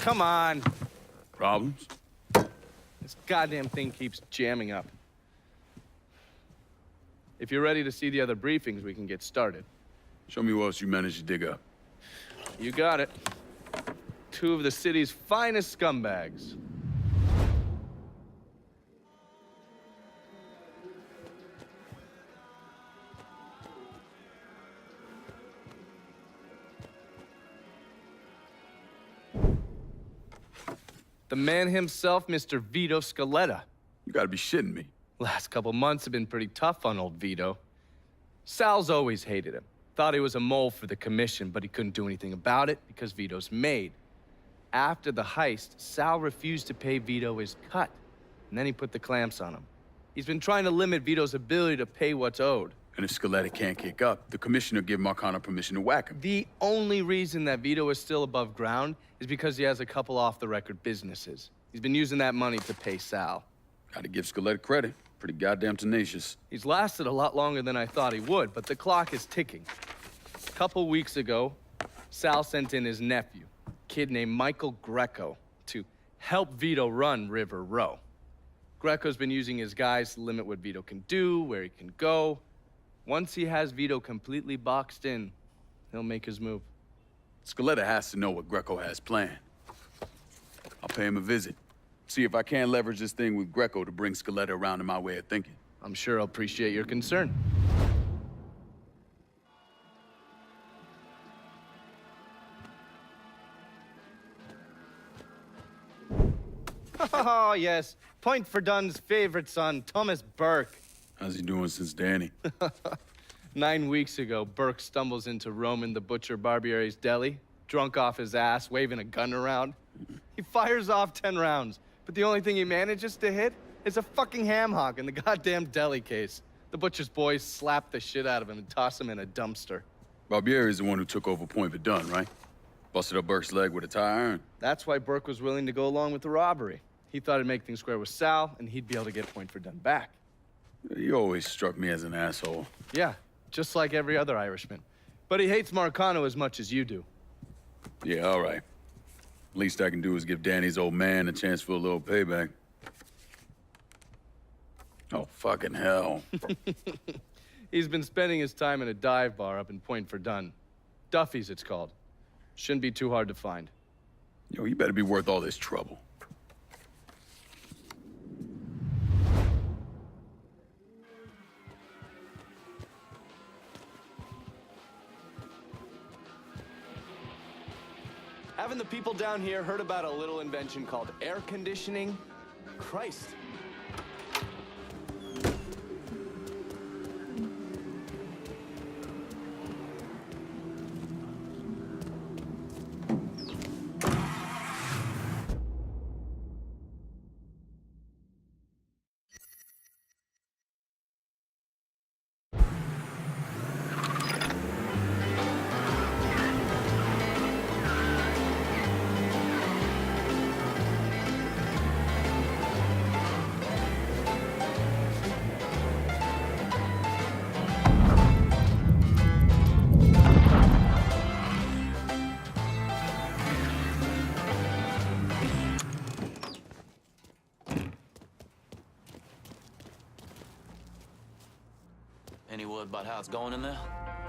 come on. Problems? This goddamn thing keeps jamming up. If you're ready to see the other briefings, we can get started. Show me what else you managed to dig up. You got it. Two of the city's finest scumbags. The man himself, Mr. Vito Scaletta. You gotta be shitting me. Last couple months have been pretty tough on old Vito. Sal's always hated him. Thought he was a mole for the commission, but he couldn't do anything about it because Vito's made. After the heist, Sal refused to pay Vito his cut, and then he put the clamps on him. He's been trying to limit Vito's ability to pay what's owed. And if Scaletta can't kick up, the commissioner give Marcano permission to whack him. The only reason that Vito is still above ground is because he has a couple off-the-record businesses. He's been using that money to pay Sal. Gotta give Scaletta credit. Pretty goddamn tenacious. He's lasted a lot longer than I thought he would, but the clock is ticking. A couple weeks ago, Sal sent in his nephew, a kid named Michael Greco, to help Vito run River Row. Greco's been using his guys to limit what Vito can do, where he can go. Once he has Vito completely boxed in, he'll make his move. Scaletta has to know what Greco has planned. I'll pay him a visit. See if I can't leverage this thing with Greco to bring Scaletta around to my way of thinking. I'm sure he'll appreciate your concern. Oh, yes. Point for Dunn's favorite son, Thomas Burke. How's he doing since Danny? 9 weeks ago, Burke stumbles into Roman the Butcher Barbiere's deli, drunk off his ass, waving a gun around. He fires off 10 rounds, but the only thing he manages to hit is a fucking ham hock in the goddamn deli case. The butcher's boys slap the shit out of him and toss him in a dumpster. Barbieri is the one who took over Point Verdun, right? Busted up Burke's leg with a tire iron. That's why Burke was willing to go along with the robbery. He thought it'd make things square with Sal, and he'd be able to get Point Verdun back. You always struck me as an asshole. Yeah, just like every other Irishman. But he hates Marcano as much as you do. Yeah, all right. Least I can do is give Danny's old man a chance for a little payback. Oh, fucking hell. He's been spending his time in a dive bar up in Point Verdun. Duffy's, it's called. Shouldn't be too hard to find. Yo, you better be worth all this trouble. Haven't the people down here heard about a little invention called air conditioning? Christ. Any word about how it's going in there?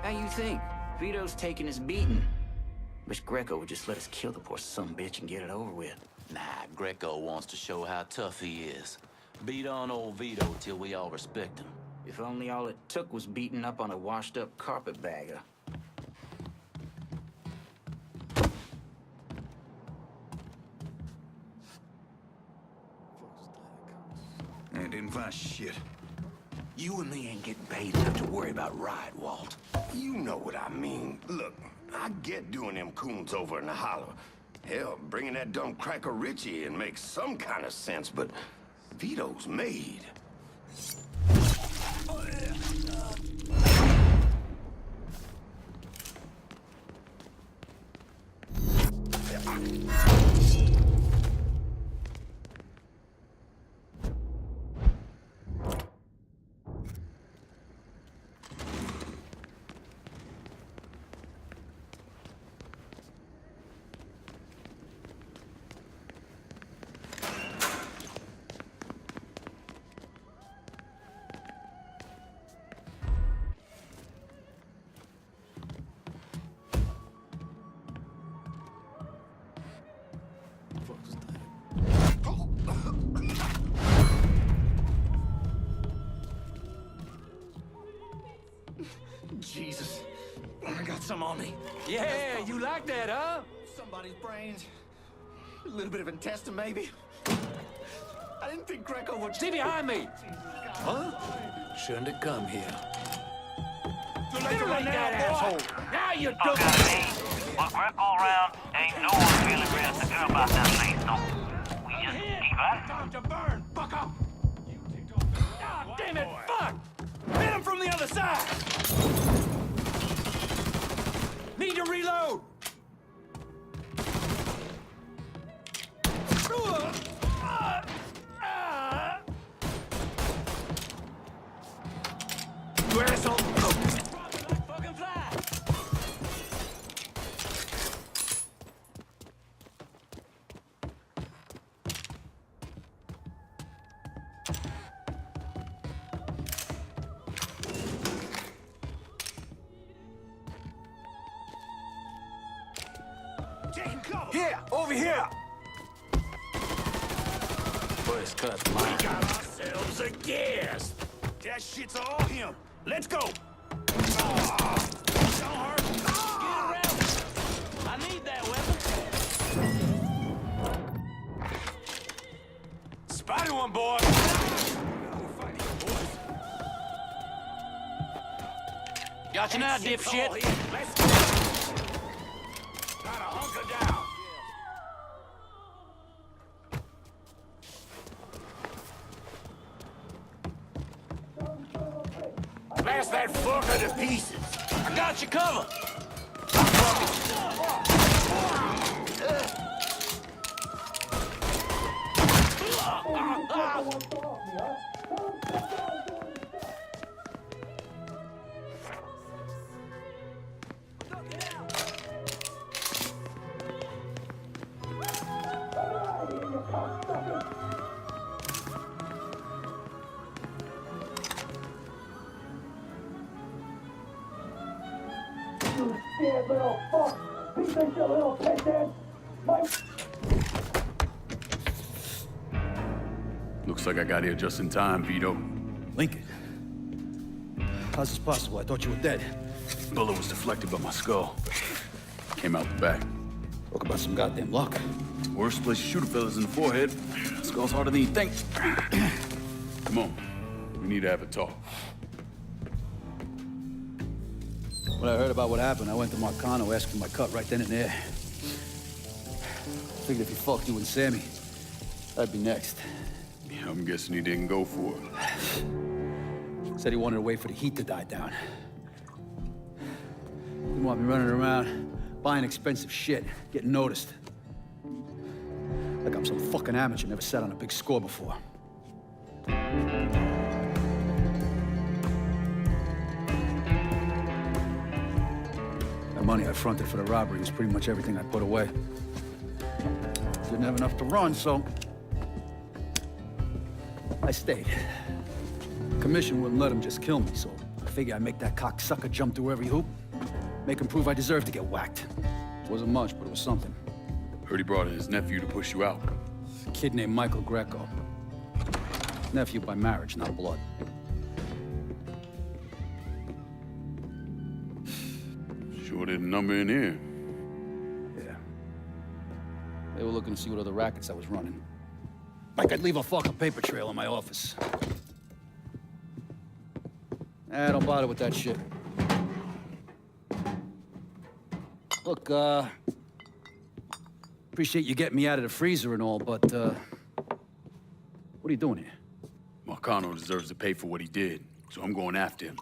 How you think? Vito's taking his beating. Wish Greco would just let us kill the poor sumbitch and get it over with. Nah, Greco wants to show how tough he is. Beat on old Vito till we all respect him. If only all it took was beating up on a washed-up carpetbagger. I didn't find shit. You and me ain't getting paid enough to worry about riot, Walt. You know what I mean. Look, I get doing them coons over in the hollow. Hell, bringing that dumb cracker Richie in makes some kind of sense, but Vito's made. some on me. Yeah, you like that, huh? Somebody's brains. A little bit of intestine, maybe. I didn't think Greco would... Stay behind me! Huh? Shouldn't have come here. Liberate that asshole! Now you Fuck out of me. With Greco around, ain't no one feeling real secure about that place, so we just keep at it. Time to burn, bucko! God damn it, fuck! Hit him from the other side! Need to reload! You asshole! Fucking fly! Taking cover! Here, over here! First cut's mine. We got ourselves a guest! That shit's all him! Let's go! Don't hurt! Get around! I need that weapon! Spotted one, boy! Got you now, dipshit! Let's go! Gotta hunker down! Blast that fucker to pieces! I got you covered! You scared little fuck! You think you're little pisshead? Looks like I got here just in time, Vito. Lincoln. How's this possible? I thought you were dead. Bullet was deflected by my skull. Came out the back. Talk about some goddamn luck. Worst place to shoot a fella's in the forehead. Skull's harder than you think. Come on. We need to have a talk. When I heard about what happened, I went to Marcano, asked for my cut right then and there. Figured if he fucked you and Sammy, I'd be next. Yeah, I'm guessing he didn't go for it. Said he wanted to wait for the heat to die down. Didn't want me running around, buying expensive shit, getting noticed. Like I'm some fucking amateur, never sat on a big score before. The money I fronted for the robbery was pretty much everything I put away. Didn't have enough to run, so I stayed. Commission wouldn't let him just kill me, so I figured I'd make that cocksucker jump through every hoop. Make him prove I deserve to get whacked. Wasn't much, but it was something. Heard he brought in his nephew to push you out. A kid named Michael Greco. Nephew by marriage, not blood. Sure didn't number in here. Yeah. They were looking to see what other rackets I was running. Like I'd leave a fucking paper trail in my office. Don't bother with that shit. Look, appreciate you getting me out of the freezer and all, but, what are you doing here? Marcano deserves to pay for what he did, so I'm going after him.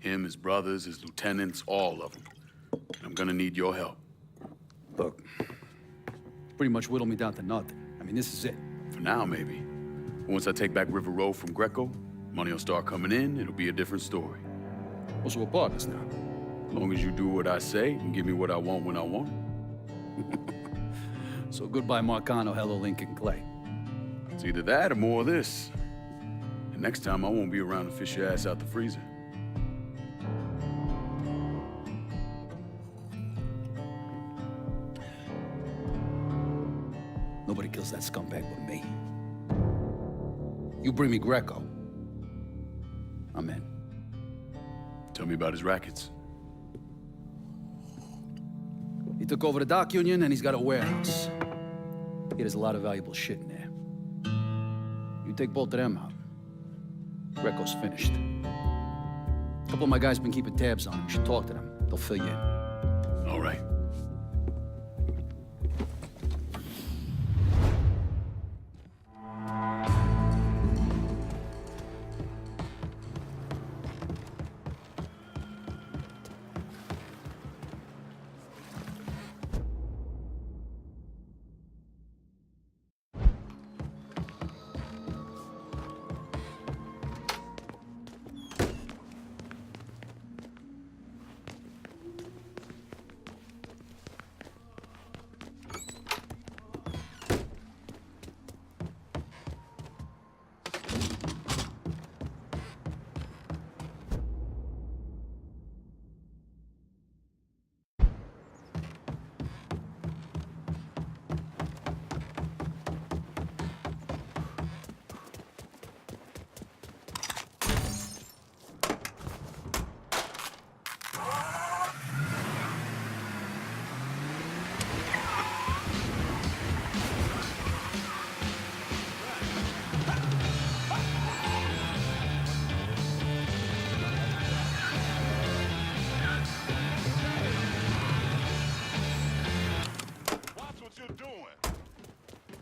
Him, his brothers, his lieutenants, all of them. And I'm gonna need your help. Look, pretty much whittled me down to nothing. I mean, this is it. For now, maybe. Once I take back River Road from Greco, money will start coming in, it'll be a different story. Also, we're partners now. As long as you do what I say and give me what I want when I want it. So goodbye, Marcano, hello, Lincoln Clay. It's either that or more of this. And next time, I won't be around to fish your ass out the freezer. Nobody kills that scumbag but me. You bring me Greco, I'm in. Tell me about his rackets. took over the dock union, and he's got a warehouse. Yeah, there's a lot of valuable shit in there. You take both of them out, Greco's finished. A couple of my guys been keeping tabs on him. You should talk to them. They'll fill you in. All right.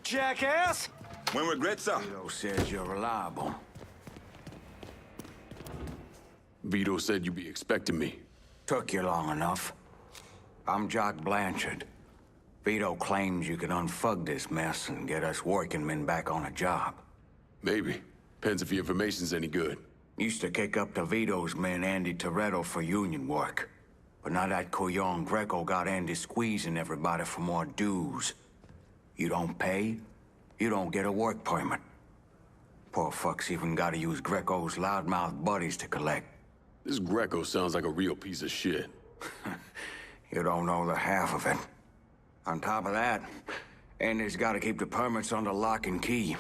Jackass! When regrets are. Vito says you're reliable. Vito said you'd be expecting me. Took you long enough. I'm Jock Blanchard. Vito claims you can unfug this mess and get us working men back on a job. Maybe. Depends if your information's any good. Used to kick up to Vito's man Andy Toretto for union work. But now that Couillon Greco got Andy squeezing everybody for more dues. You don't pay, you don't get a work permit. Poor fuck's even gotta use Greco's loudmouth buddies to collect. This Greco sounds like a real piece of shit. You don't know the half of it. On top of that, Andy's gotta keep the permits under lock and key.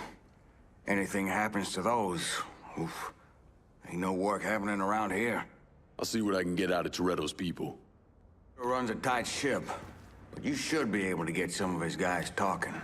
Anything happens to those, oof, ain't no work happening around here. I'll see what I can get out of Toretto's people. Runs a tight ship, but you should be able to get some of his guys talking.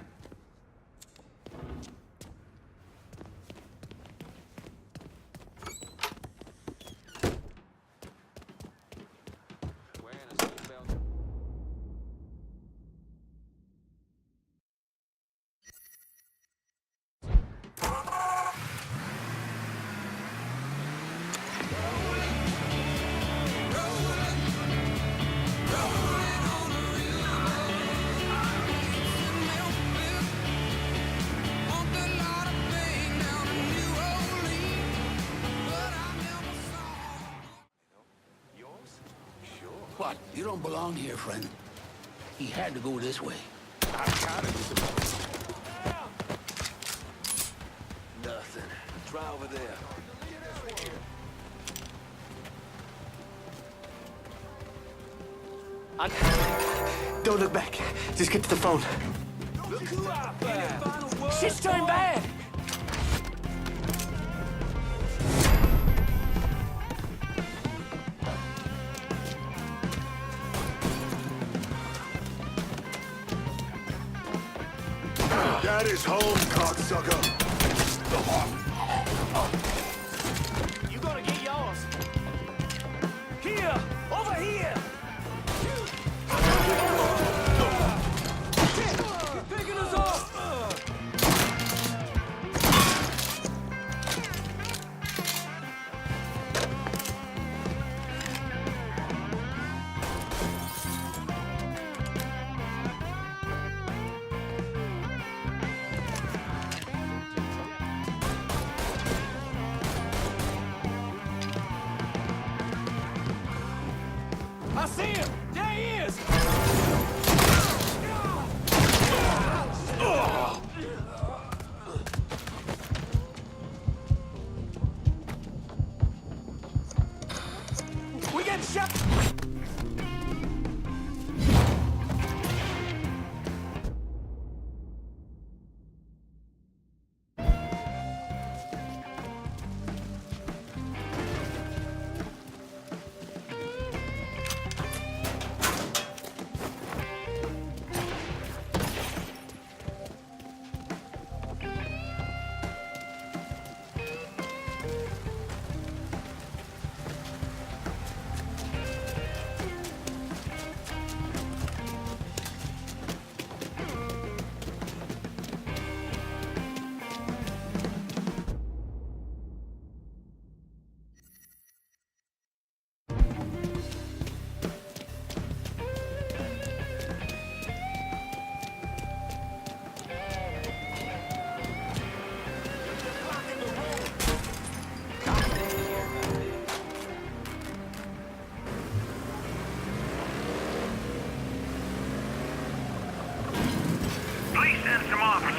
What? You don't belong here, friend. He had to go this way. Nothing. Try over there. Don't look back. Just get to the phone. Look who out there! Shit's turned bad! That is home, cocksucker. You gonna get yours. Here! Over here! You're picking us off! I see him! There he is! We getting shot!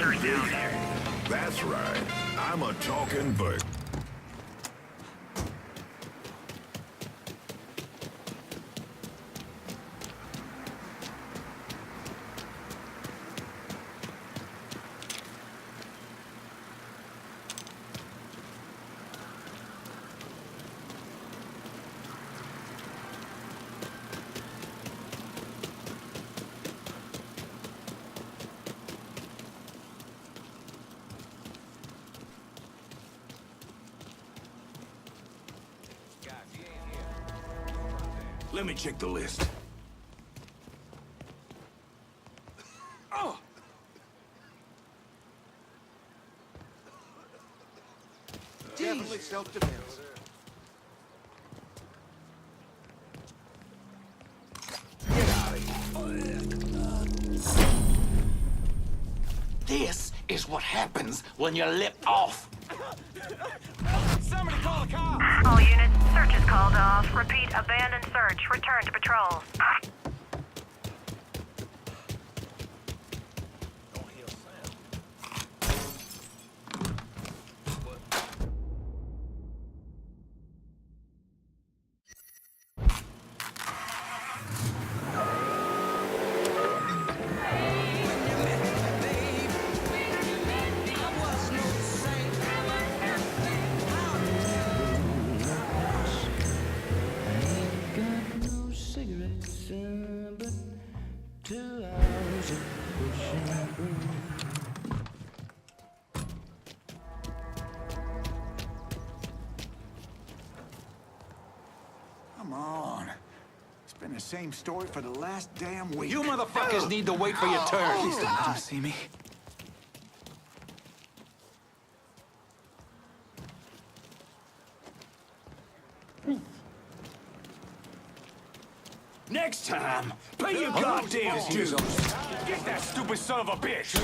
monsters down there. That's right. I'm a talking bird. Let me check the list. Oh! Definitely self-defense. This is what happens when you lip off. Somebody call the cops! All units, search is called off. Repeat, abandon search. Return to patrol. Come on. It's been the same story for the last damn week. You motherfuckers need to wait for your turn. Please don't let them see me. Next time, pay your goddamn dues. Get that stupid son of a bitch.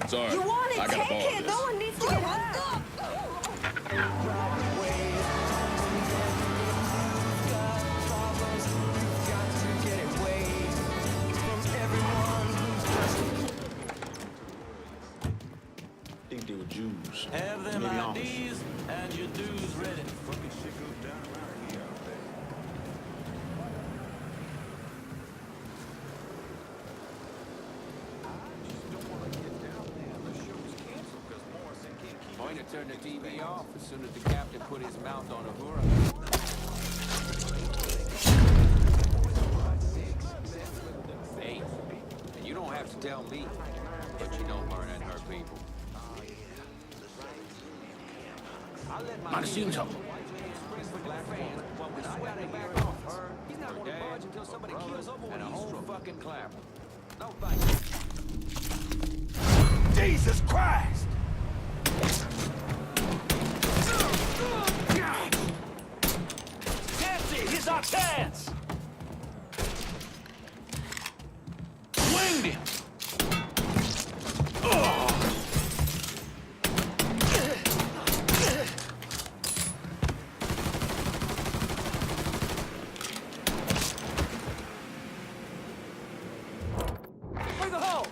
Sorry. You want it? I gotta Take borrow it. this. No one needs to get hurt. Think they were Jews. Have them Maybe Amish. IDs and your dues ready. Pointer turned the TV off as soon as the captain put his mouth on a hura. Hey, and you don't have to tell me, but you know Barnett hurt people. Might have seen something. He's not gonna budge until somebody kills him and a whole fucking clap. No thanks. Jesus Christ! That's it! Here's our chance! Winged him! Bring the hole!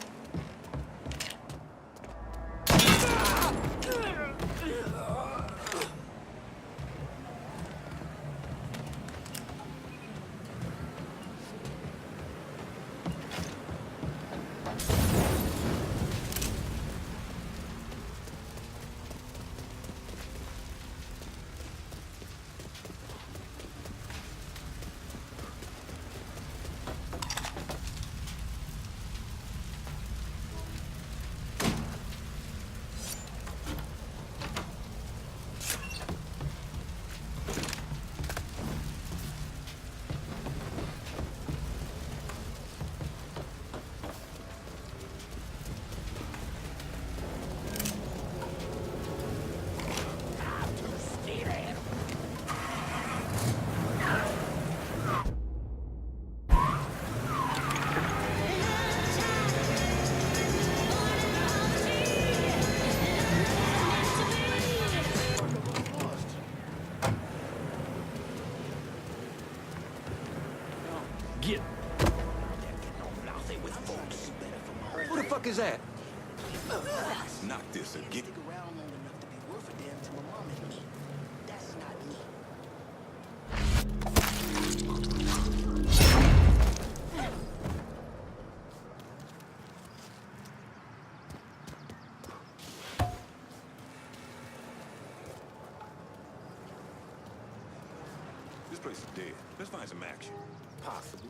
is that? Knock this and get... This place is dead. Let's find some action. Possibly.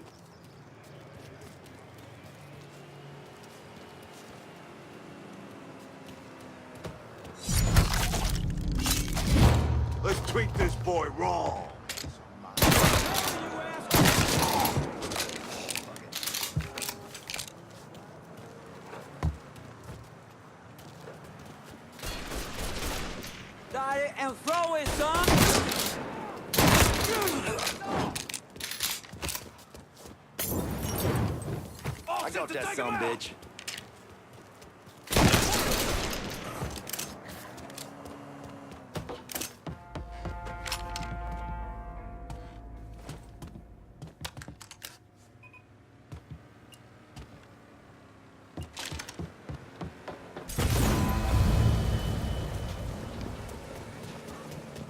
Let's treat this boy wrong. Got it and throw it, son! I got that son, bitch.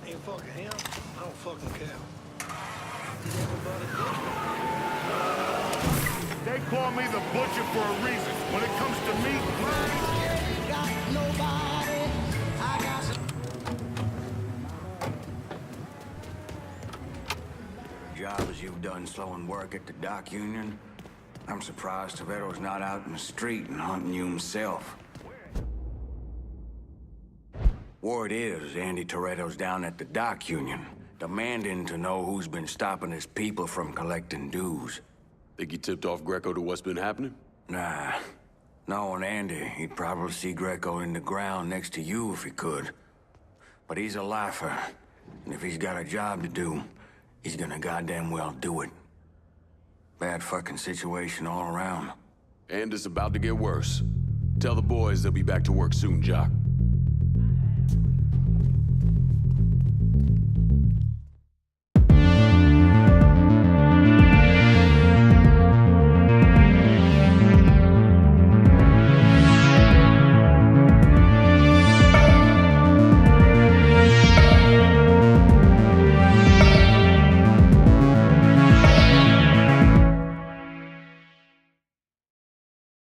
Ain't fucking him. I don't fucking care. They call me the butcher for a reason. When it comes to meat, Job as you've done slowing work at the dock union, I'm surprised Toretto's not out in the street and hunting you himself. Word is Andy Toretto's down at the dock union, demanding to know who's been stopping his people from collecting dues. Think he tipped off Greco to what's been happening? Nah. Knowing Andy, he'd probably see Greco in the ground next to you if he could. But he's a lifer, and if he's got a job to do, he's gonna goddamn well do it. Bad fucking situation all around. And it's about to get worse. Tell the boys they'll be back to work soon, Jock.